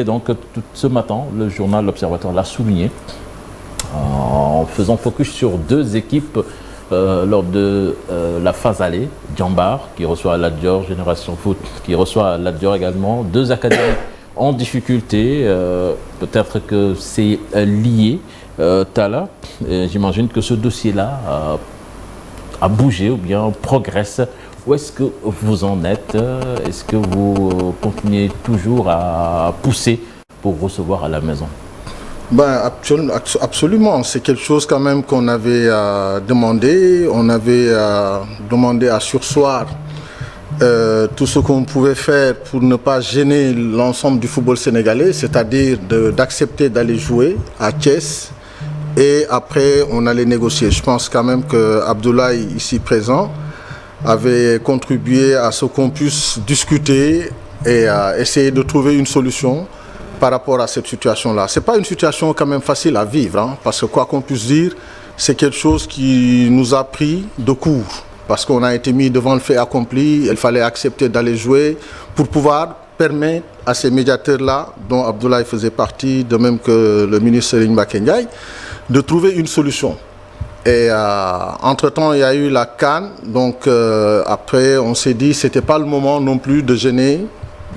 Donc, tout ce matin, le journal L'Observateur l'a souligné en faisant focus sur deux équipes lors de la phase aller. Djambar qui reçoit la Dior, Génération Foot qui reçoit la Dior également. Deux académies en difficulté. Peut-être que c'est lié. Talla, j'imagine que ce dossier-là a bougé ou bien progresse. Où est-ce que vous en êtes? Est-ce que vous continuez toujours à pousser pour recevoir à la maison? Absolument. C'est quelque chose quand même qu'on avait demandé. On avait demandé à surseoir tout ce qu'on pouvait faire pour ne pas gêner l'ensemble du football sénégalais, c'est-à-dire d'accepter d'aller jouer à Thiès. Et après, on allait négocier. Je pense quand même que Abdoulaye, ici présent, avait contribué à ce qu'on puisse discuter et essayer de trouver une solution par rapport à cette situation-là. Ce n'est pas une situation quand même facile à vivre, hein, parce que quoi qu'on puisse dire, c'est quelque chose qui nous a pris de court, parce qu'on a été mis devant le fait accompli, il fallait accepter d'aller jouer pour pouvoir permettre à ces médiateurs-là, dont Abdoulaye faisait partie, de même que le ministre Serigne Mbacké Ndiaye, de trouver une solution. Et entre-temps, il y a eu la CAN. Donc après, on s'est dit que ce n'était pas le moment non plus de gêner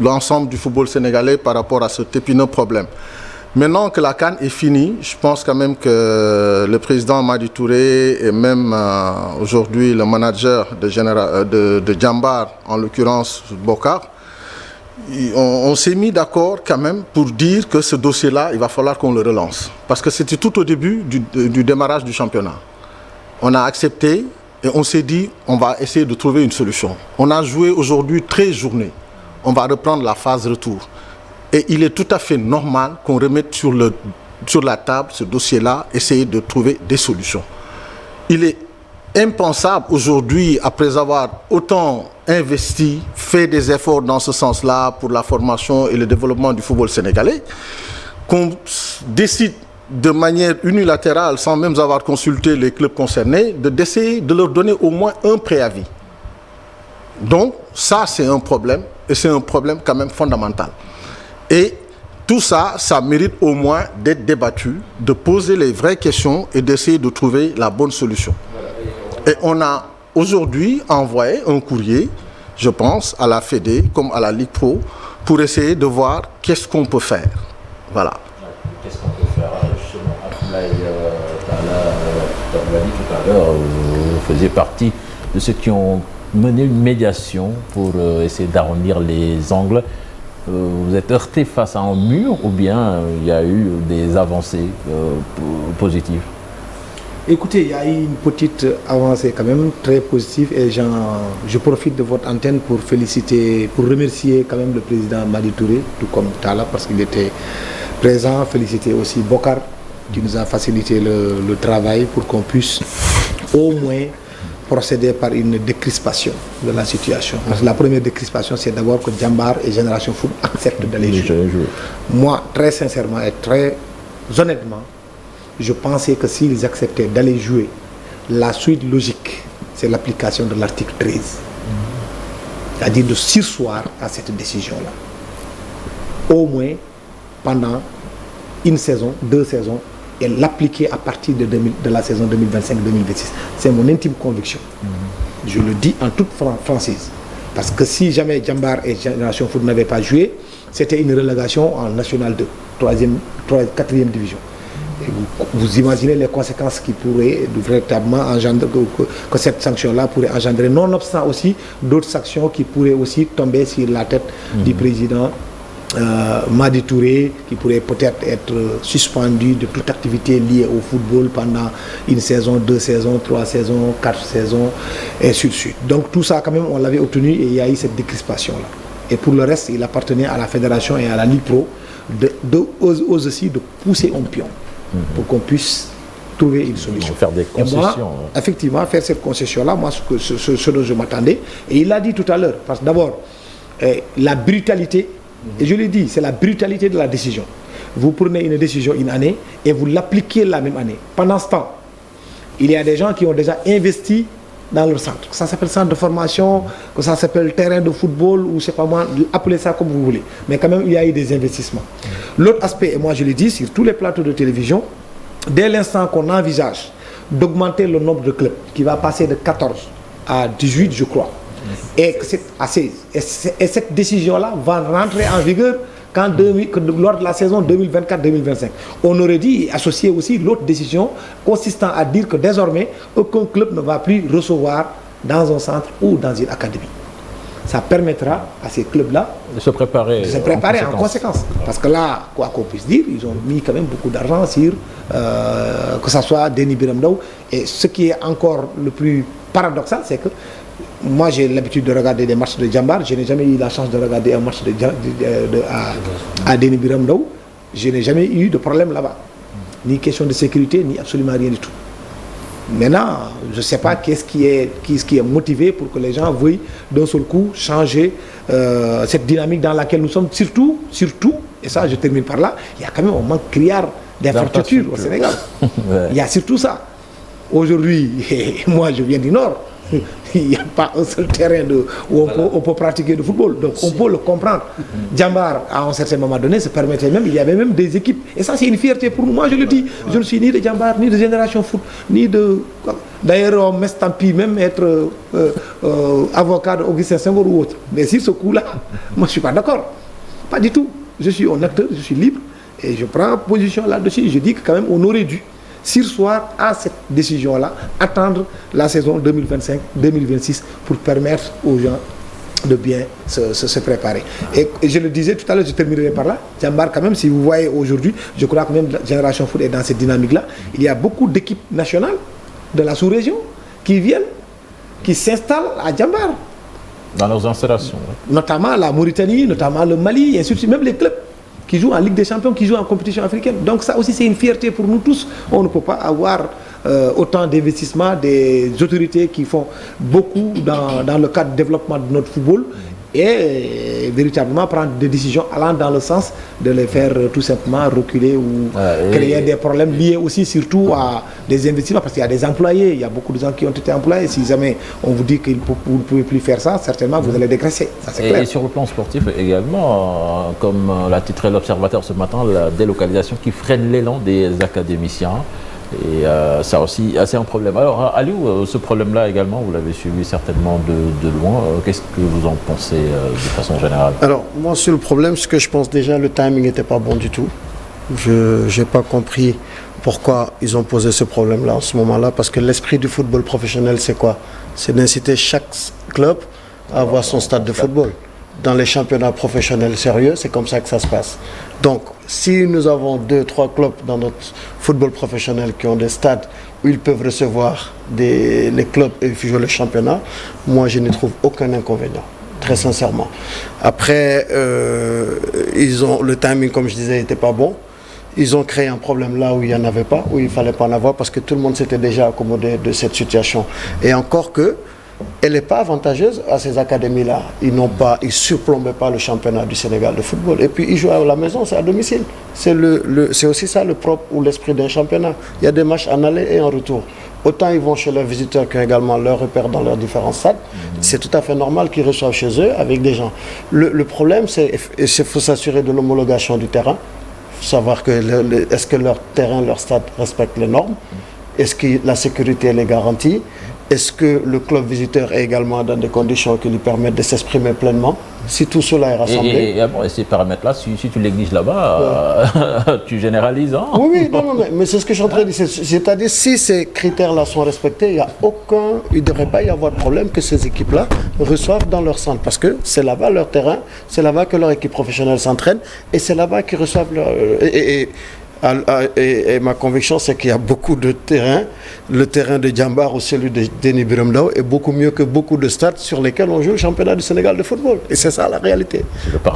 l'ensemble du football sénégalais par rapport à cet épineux problème. Maintenant que la CAN est finie, je pense quand même que le président Madi Touré et même aujourd'hui le manager de Djambar, en l'occurrence Bokar, on s'est mis d'accord quand même pour dire que ce dossier-là, il va falloir qu'on le relance. Parce que c'était tout au début du démarrage du championnat. On a accepté et on s'est dit on va essayer de trouver une solution. On a joué aujourd'hui 13 journées. On va reprendre la phase retour. Et il est tout à fait normal qu'on remette sur la table ce dossier-là, essayer de trouver des solutions. Il est impensable aujourd'hui, après avoir autant investi, fait des efforts dans ce sens-là pour la formation et le développement du football sénégalais, qu'on décide de manière unilatérale, sans même avoir consulté les clubs concernés, d'essayer de leur donner au moins un préavis. Donc ça, c'est un problème, et c'est un problème quand même fondamental. Et tout ça, ça mérite au moins d'être débattu, de poser les vraies questions et d'essayer de trouver la bonne solution. Et on a aujourd'hui envoyé un courrier, je pense, à la Fédé comme à la Ligue Pro, pour essayer de voir qu'est-ce qu'on peut faire. Voilà. Qu'est-ce qu'on peut faire? Justement, Abdoulaye l'a dit tout à l'heure, vous faisiez partie de ceux qui ont mené une médiation pour essayer d'arrondir les angles. Vous êtes heurté face à un mur ou bien il y a eu des avancées positives? Écoutez, il y a eu une petite avancée quand même très positive et je profite de votre antenne pour remercier quand même le président Madi Touré, tout comme Talla, parce qu'il était présent, féliciter aussi Bokar qui nous a facilité le travail pour qu'on puisse au moins procéder par une décrispation de la situation. Parce que la première décrispation, c'est d'abord que Djambar et Génération Foot acceptent d'aller jouer. Moi, très sincèrement et très honnêtement, je pensais que s'ils acceptaient d'aller jouer, la suite logique, c'est l'application de l'article 13. C'est-à-dire de surseoir à cette décision-là. Au moins pendant une saison, 2 saisons, et l'appliquer à partir de la saison 2025-2026. C'est mon intime conviction. Je le dis en toute franchise. Parce que si jamais Djambar et Génération Foot n'avaient pas joué, c'était une relégation en National 2, 4e division. Et vous imaginez les conséquences qui pourraient véritablement engendrer, que cette sanction-là pourrait engendrer, nonobstant aussi d'autres sanctions qui pourraient aussi tomber sur la tête du président Madi Touré, qui pourrait peut-être être suspendu de toute activité liée au football pendant une saison, 2 saisons, 3 saisons, 4 saisons, et ainsi de suite. Donc tout ça quand même on l'avait obtenu et il y a eu cette décrispation-là. Et pour le reste, il appartenait à la fédération et à la Ligue Pro aussi de pousser un pion pour qu'on puisse trouver une solution. Faire des concessions. Et moi, effectivement, faire cette concession-là, moi ce dont je m'attendais, et il l'a dit tout à l'heure, parce que d'abord, la brutalité, et je l'ai dit, c'est la brutalité de la décision. Vous prenez une décision une année et vous l'appliquez la même année. Pendant ce temps, il y a des gens qui ont déjà investi dans leur centre. Que ça s'appelle centre de formation, que ça s'appelle terrain de football, ou je sais pas moi, appelez ça comme vous voulez. Mais quand même, il y a eu des investissements. L'autre aspect, et moi je l'ai dit, sur tous les plateaux de télévision, dès l'instant qu'on envisage d'augmenter le nombre de clubs, qui va passer de 14 à 18, je crois, et cette décision-là va rentrer en vigueur lors de la saison 2024-2025. On aurait dit associer aussi l'autre décision consistant à dire que désormais, aucun club ne va plus recevoir dans un centre ou dans une académie. Ça permettra à ces clubs-là de se préparer en conséquence. Parce que là, quoi qu'on puisse dire, ils ont mis quand même beaucoup d'argent sur que ce soit Denis Biram Ndao. Et ce qui est encore le plus paradoxal, c'est que moi j'ai l'habitude de regarder des matchs de Djambar. Je n'ai jamais eu la chance de regarder un match à Denis Biram Ndao. Je n'ai jamais eu de problème là-bas. Ni question de sécurité, ni absolument rien du tout. Maintenant, je ne sais pas qu'est-ce qui est motivé pour que les gens veuillent d'un seul coup changer cette dynamique dans laquelle nous sommes. Surtout, et ça je termine par là, il y a quand même un manque criard d'infrastructures au Sénégal. Ouais. Il y a surtout ça. Aujourd'hui, moi je viens du Nord, il n'y a pas un seul terrain où on peut pratiquer du football. Donc on peut le comprendre. Djambar, à un certain moment donné, se permettait même, il y avait même des équipes. Et ça, c'est une fierté pour nous. Moi, je le dis, je ne suis ni de Djambar, ni de Génération Foot, ni de... D'ailleurs, on m'estampille même être avocat d'Augustin Senghor ou autre. Mais sur ce coup-là, moi, je ne suis pas d'accord. Pas du tout. Je suis un acteur, je suis libre. Et je prends position là-dessus. Je dis que quand même, on aurait dû surseoir à cette décision-là, attendre la saison 2025-2026 pour permettre aux gens de bien se préparer. Et je le disais tout à l'heure, je terminerai par là, Djambar quand même, si vous voyez aujourd'hui, je crois que même la Génération Foot est dans cette dynamique-là, il y a beaucoup d'équipes nationales de la sous-région qui viennent, qui s'installent à Djambar. Dans leurs installations. Notamment la Mauritanie, notamment le Mali, et ainsi de suite, même les clubs qui jouent en Ligue des Champions, qui jouent en compétition africaine. Donc ça aussi, c'est une fierté pour nous tous. On ne peut pas avoir autant d'investissements, des autorités qui font beaucoup dans le cadre du développement de notre football et véritablement prendre des décisions allant dans le sens de les faire tout simplement reculer ou créer des problèmes liés aussi surtout à des investissements, parce qu'il y a des employés, il y a beaucoup de gens qui ont été employés. Si jamais on vous dit que vous ne pouvez plus faire ça, certainement vous allez dégraisser. Ça, c'est clair. Et sur le plan sportif également, comme l'a titré l'Observateur ce matin, la délocalisation qui freine l'élan des académiciens. Et ça aussi, c'est un problème. Alors, Aliou, ce problème-là également, vous l'avez suivi certainement de loin. Qu'est-ce que vous en pensez de façon générale? Alors, moi, sur le problème, ce que je pense déjà, le timing n'était pas bon du tout. Je n'ai pas compris pourquoi ils ont posé ce problème-là en ce moment-là, parce que l'esprit du football professionnel, c'est quoi? C'est d'inciter chaque club à avoir son stade de football. Dans les championnats professionnels sérieux, c'est comme ça que ça se passe. Donc, si nous avons 2-3 clubs dans notre football professionnel qui ont des stades où ils peuvent recevoir les clubs et jouer le championnat, moi, je n'y trouve aucun inconvénient, très sincèrement. Après, le timing, comme je disais, n'était pas bon. Ils ont créé un problème là où il n'y en avait pas, où il ne fallait pas en avoir, parce que tout le monde s'était déjà accommodé de cette situation. Et encore que, elle n'est pas avantageuse à ces académies-là. Ils ne surplombaient pas le championnat du Sénégal de football. Et puis, ils jouent à la maison, c'est à domicile. C'est aussi ça le propre ou l'esprit d'un championnat. Il y a des matchs en aller et en retour. Autant ils vont chez leurs visiteurs qui ont également leurs repères dans leurs différents stades. C'est tout à fait normal qu'ils reçoivent chez eux avec des gens. Le problème, c'est qu'il faut s'assurer de l'homologation du terrain. Il faut savoir est-ce que leur terrain, leur stade respectent les normes. Est-ce que la sécurité elle est garantie? Est-ce que le club visiteur est également dans des conditions qui lui permettent de s'exprimer pleinement? Si tout cela est rassemblé... Et ces paramètres-là, si tu les négliges là-bas, tu généralises. Hein? Oui, non, mais c'est ce que je suis en train de dire. C'est-à-dire, si ces critères-là sont respectés, il ne devrait pas y avoir de problème que ces équipes-là reçoivent dans leur centre. Parce que c'est là-bas leur terrain, c'est là-bas que leur équipe professionnelle s'entraîne, et c'est là-bas qu'ils reçoivent leur... Et ma conviction, c'est qu'il y a beaucoup de terrains. Le terrain de Djambar ou celui de Denis Biram Ndao est beaucoup mieux que beaucoup de stades sur lesquels on joue le championnat du Sénégal de football. Et c'est ça la réalité.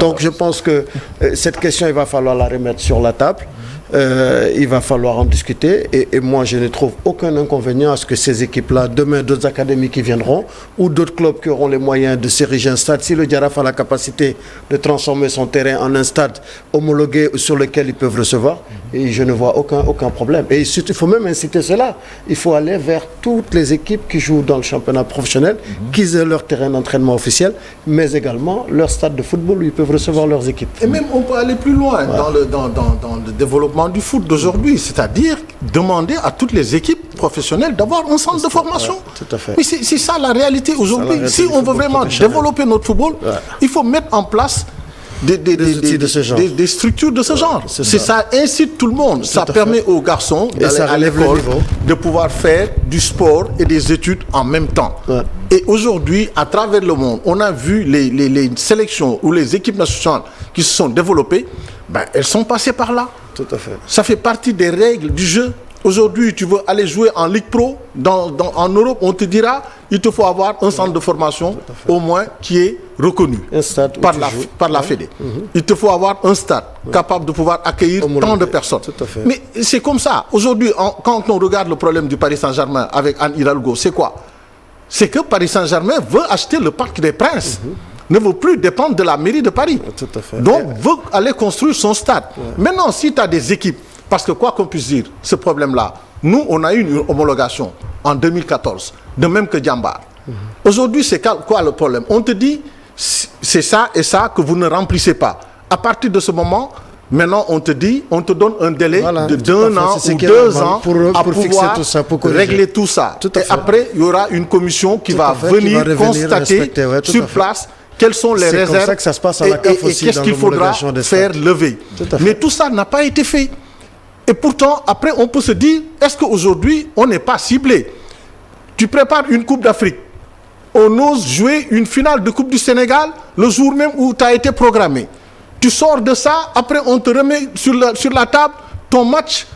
Donc je pense que cette question, il va falloir la remettre sur la table. Il va falloir en discuter. Et moi, je ne trouve aucun inconvénient à ce que ces équipes-là, demain, d'autres académies qui viendront, ou d'autres clubs qui auront les moyens de s'ériger un stade, si le Djaraf a la capacité de transformer son terrain en un stade homologué sur lequel ils peuvent recevoir, Et je ne vois aucun problème. Et surtout, il faut même inciter cela. Il faut aller vers toutes les équipes qui jouent dans le championnat professionnel, qu'ils aient leur terrain d'entraînement officiel, mais également leur stade de football où ils peuvent recevoir leurs équipes. Et même on peut aller plus loin dans le développement du foot d'aujourd'hui, c'est-à-dire demander à toutes les équipes professionnelles d'avoir un centre de formation. Tout à fait. Mais c'est ça la réalité aujourd'hui. Si on veut vraiment développer notre football, il faut mettre en place des structures de ce genre. Ça incite tout le monde. Ça permet aux garçons d'aller à l'école, de pouvoir faire du sport et des études en même temps. Et aujourd'hui, à travers le monde, on a vu les sélections ou les équipes nationales qui se sont développées, elles sont passées par là. Tout à fait. Ça fait partie des règles du jeu. Aujourd'hui, tu veux aller jouer en Ligue Pro, en Europe, on te dira, il te faut avoir un centre de formation, au moins, qui est reconnu par la Fédé. Il te faut avoir un stade capable de pouvoir accueillir tant de personnes. Mais c'est comme ça. Aujourd'hui, quand on regarde le problème du Paris Saint-Germain avec Anne Hidalgo, c'est quoi? C'est que Paris Saint-Germain veut acheter le Parc des Princes. Ne veut plus dépendre de la mairie de Paris. Donc, veut aller construire son stade. Maintenant, si tu as des équipes, parce que quoi qu'on puisse dire, ce problème-là, nous, on a eu une homologation en 2014, de même que Djambar. Aujourd'hui, c'est quoi le problème? On te dit, c'est ça et ça que vous ne remplissez pas. À partir de ce moment, maintenant, on te dit, on te donne un délai d'un an ou 2 ans pour pouvoir tout ça, pour régler tout ça. Et après, il y aura une commission qui va venir constater sur place quelles sont les réserves et qu'est-ce qu'il faudra faire lever. Mais tout ça n'a pas été fait. Et pourtant, après, on peut se dire, est-ce qu'aujourd'hui, on n'est pas ciblé? Tu prépares une Coupe d'Afrique. On ose jouer une finale de Coupe du Sénégal le jour même où tu as été programmé. Tu sors de ça, après on te remet sur la table ton match,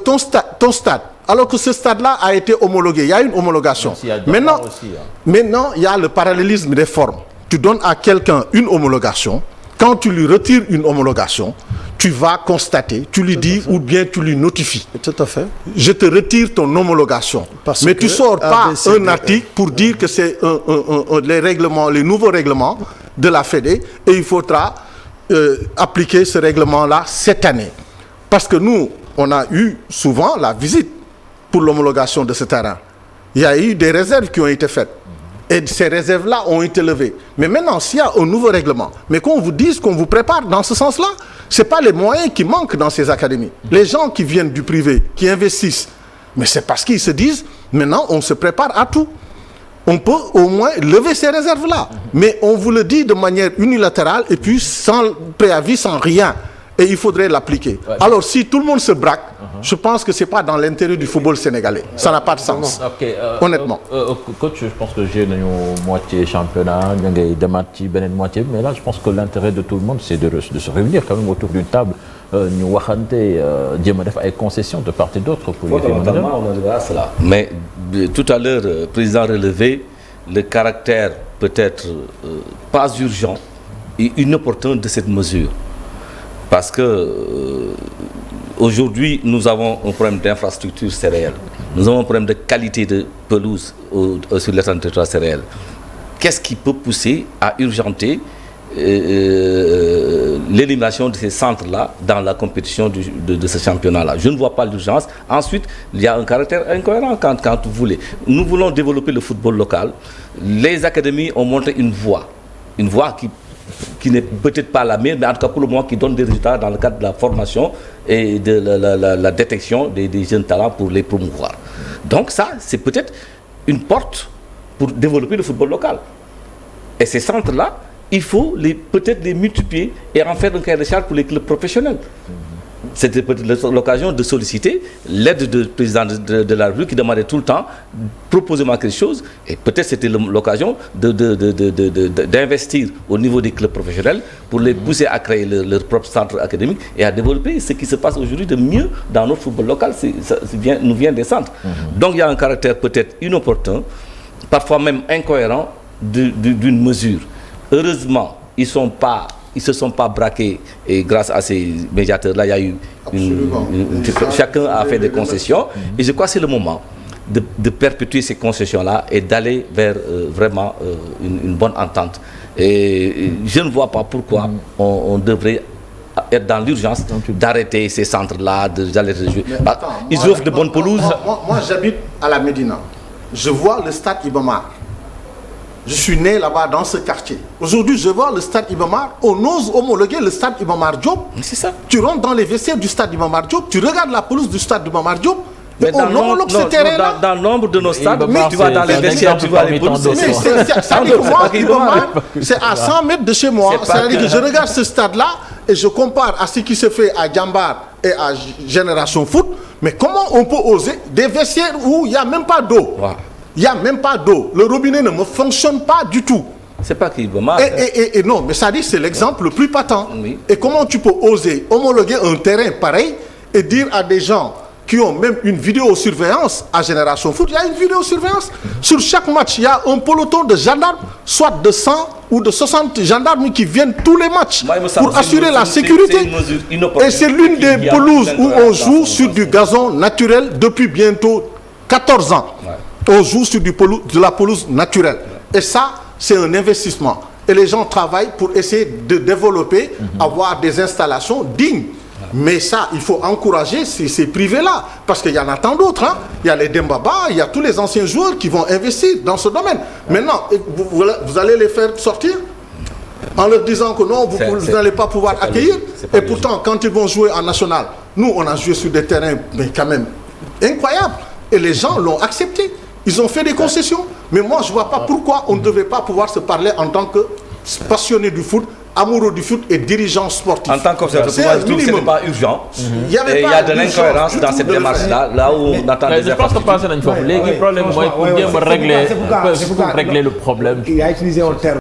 ton stade. Alors que ce stade-là a été homologué. Il y a une homologation. Maintenant, il y a le parallélisme des formes. Tu donnes à quelqu'un une homologation. Quand tu lui retires une homologation, tu vas constater, tu lui dis ou bien tu lui notifies. Tout à fait. Je te retire ton homologation. Mais tu ne sors pas un article pour dire que c'est les nouveaux règlements de la Fédé et il faudra appliquer ce règlement-là cette année. Parce que nous, on a eu souvent la visite pour l'homologation de ce terrain. Il y a eu des réserves qui ont été faites. Et ces réserves-là ont été levées. Mais maintenant, s'il y a un nouveau règlement, mais qu'on vous dise, qu'on vous prépare dans ce sens-là, ce n'est pas les moyens qui manquent dans ces académies. Les gens qui viennent du privé, qui investissent, mais c'est parce qu'ils se disent, maintenant, on se prépare à tout. On peut au moins lever ces réserves-là. Mais on vous le dit de manière unilatérale et puis sans préavis, sans rien. Et il faudrait l'appliquer. Alors, si tout le monde se braque, je pense que ce n'est pas dans l'intérêt du football sénégalais. Ça n'a pas de sens. Honnêtement. Coach, je pense que j'ai une moitié championnat, une moitié, mais là, je pense que l'intérêt de tout le monde, c'est de se réunir quand même autour d'une table. Nous waxante jéem a def ay concessions de part et d'autre pour on arrivera à cela. Mais tout à l'heure, le président relevait le caractère peut-être pas urgent et inopportun de cette mesure. Parce que aujourd'hui, nous avons un problème d'infrastructure, c'est réel. Nous avons un problème de qualité de pelouse sur l'étendue du territoire, c'est réel. Qu'est-ce qui peut pousser à urgenter l'élimination de ces centres-là dans la compétition de ce championnat-là? Je ne vois pas l'urgence. Ensuite, il y a un caractère incohérent quand vous voulez. Nous voulons développer le football local. Les académies ont montré une voie qui n'est peut-être pas la meilleure, mais en tout cas pour le moment qui donne des résultats dans le cadre de la formation et de la détection des jeunes talents pour les promouvoir. Donc ça, c'est peut-être une porte pour développer le football local. Et ces centres-là, il faut peut-être les multiplier et en faire un cahier de charge pour les clubs professionnels. C'était peut-être l'occasion de solliciter l'aide du président de la République qui demandait tout le temps, proposez-moi quelque chose, et peut-être c'était l'occasion d'investir au niveau des clubs professionnels pour les pousser à créer leur propre centre académique et à développer ce qui se passe aujourd'hui de mieux dans notre football local, nous vient des centres. Donc il y a un caractère peut-être inopportun, parfois même incohérent d'une mesure. Heureusement, ils se sont pas braqués et grâce à ces médiateurs-là, il y a eu chacun a fait des concessions et je crois que c'est le moment de perpétuer ces concessions-là et d'aller vers vraiment une bonne entente. Et je ne vois pas pourquoi on devrait être dans l'urgence d'arrêter ces centres-là, d'arrêter de jouer. Ils offrent de bonnes pelouses. Moi j'habite à la Médina. Je vois le stade Iba Mar. Je suis né là-bas dans ce quartier. Aujourd'hui, je vois le stade Iba Mar. On ose homologuer le stade Iba Mar Diop. C'est ça. Tu rentres dans les vestiaires du stade Iba Mar Diop, tu regardes la pelouse du stade Iba Mar Diop. Mais dans nombre de nos stades, tu vas dans les vestiaires, tu vois les pelouses. C'est-à-dire que moi, Iba Mar, c'est à 100 mètres de chez moi. C'est-à-dire que je regarde ce stade-là et je compare à ce qui se fait à Djambar et à Génération Foot. Mais comment on peut oser des vestiaires où il n'y a même pas d'eau? Il n'y a même pas d'eau. Le robinet ne me fonctionne pas du tout. C'est pas qu'il va mal. Et non, mais ça dit, c'est l'exemple le plus patent. Oui. Et comment tu peux oser homologuer un terrain pareil et dire à des gens qui ont même une vidéosurveillance à Génération Foot, il y a une vidéosurveillance. Sur chaque match, il y a un peloton de gendarmes, soit de 100 ou de 60 gendarmes qui viennent tous les matchs pour assurer la sécurité. Et c'est l'une des pelouses où on joue sur du gazon naturel depuis bientôt 14 ans. On joue sur de la pelouse naturelle. Et ça, c'est un investissement. Et les gens travaillent pour essayer de développer, avoir des installations dignes. Mais ça, il faut encourager ces privés-là. Parce qu'il y en a tant d'autres. Hein. Il y a les Dembaba, il y a tous les anciens joueurs qui vont investir dans ce domaine. Maintenant, vous allez les faire sortir en leur disant que non, vous n'allez pas pouvoir accueillir. Et pourtant, quand ils vont jouer en national, nous, on a joué sur des terrains mais quand même incroyables. Et les gens l'ont accepté. Ils ont fait des concessions. Mais moi, je ne vois pas pourquoi on ne devrait pas pouvoir se parler en tant que passionné du foot, amoureux du foot et dirigeant sportif. En tant qu'observateur, ce n'est pas urgent. Il y a de l'incohérence dans cette démarche-là, là où on attend des je pense que passer une fois. Les problèmes, moi, pour bien régler le problème. Il a utilisé un terme.